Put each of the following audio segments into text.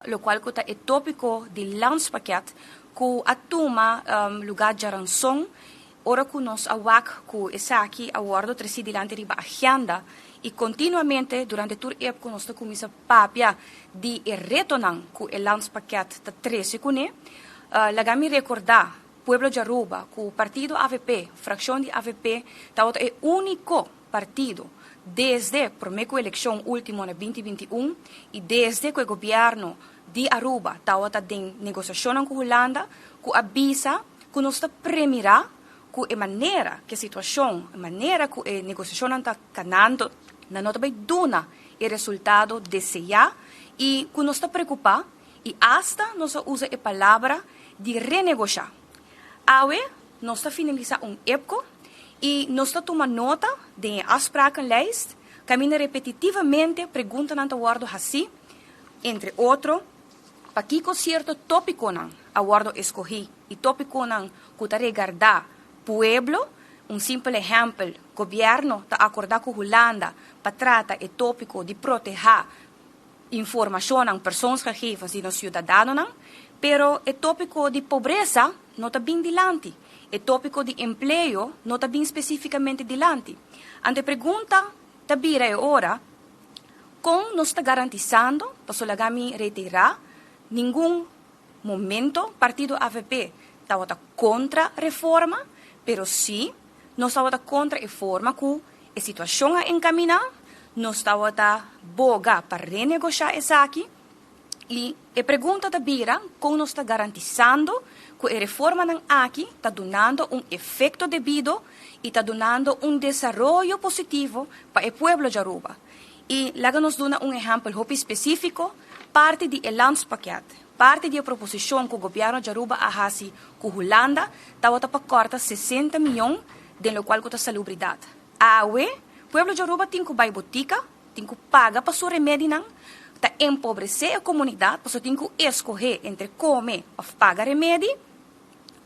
lo qual kuta e tópico de landspaket ku atuma lugar de ransom, ora ku nos awak ku esaki awardo tresi dilante riba agenda e continuamente durante tur ep ku nos ta kumisa papia di e retonan ku e landspaket ta 13 kune, lagami recordar Pueblo de Aruba, ku partido AVP, fracción de AVP, ta é único partido desde promeco eleição último na 2021 e desde que o governo de Aruba estava em negociação com a Holanda, que avisa que nós está premirar que a maneira que a situação, a maneira que a negociação está canando, na nota vai duna o resultado desejado e que nós está preocupado e hasta nós usa a palavra de renegociar. Awe, nós está finalizar época e nós está tomando nota de afsprakenlijst, caminha repetitivamente pergunta na awardo assim, entre outros, para que certo tópico não awardo escolhi e tópico não que regarda pueblo, simples exemplo, governo está acordar com Holanda para tratar o tópico de proteger informação a pessoas regivas e os cidadãos, pero o tópico de pobreza não está bem dilante. O tópico de emprego não está bem especificamente dilante. Ante pergunta, tabira é ora, como nós está garantizando, para solagami retirar, nenhum momento partido AVP estava contra a reforma, pero sim, nós estava contra a reforma que a situação a encaminhar, nós estava boga para renegociar essa aqui, e a pergunta tabira, como nós está garantizando que a reforma aqui está dando efeito devido e está dando desenvolvimento positivo para o povo de Aruba. E lá nos dá exemplo específico, parte do landspaket, parte da proposição que o governo de Aruba faz com a Holanda, estava para cortar 60 milhões, do qual está salubridade. O povo de Aruba tem que ir botica, tem que pagar para sua remédio, está empobrecer a comunidade, porque tem que escolher entre comer ou pagar remédio.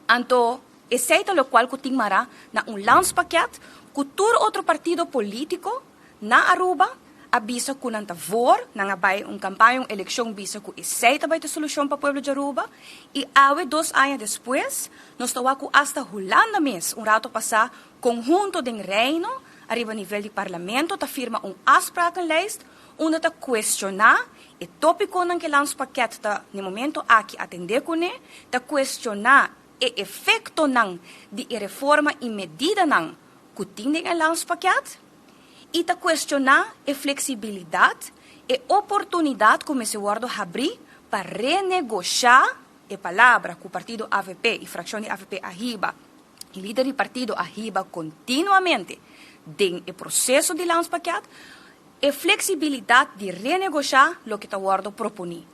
Então, aceita o qual tem mará na landspaket, que todo outro partido político na Aruba avisa que não vor, não vai campanha, eleição avisa que aceita vai ter solução para o povo de Aruba. E há 2 anos depois, nós estamos com hasta Holanda mesmo, rato passar, conjunto do reino, arriba a nível de parlamento, está firma afsprakenlijst, onde está questionar o tópico que landspaket está, no momento, aqui atender com ele, está questionar o efeito de reforma e medida que tem em landspaket e está questionar a flexibilidade e oportunidade que esse guardo abrir para renegociar a palavra que o partido AVP e fração de AVP arriba e líder do partido arriba continuamente dentro do processo de landspaket e flexibilidade de renegociar o que o guardo propõe.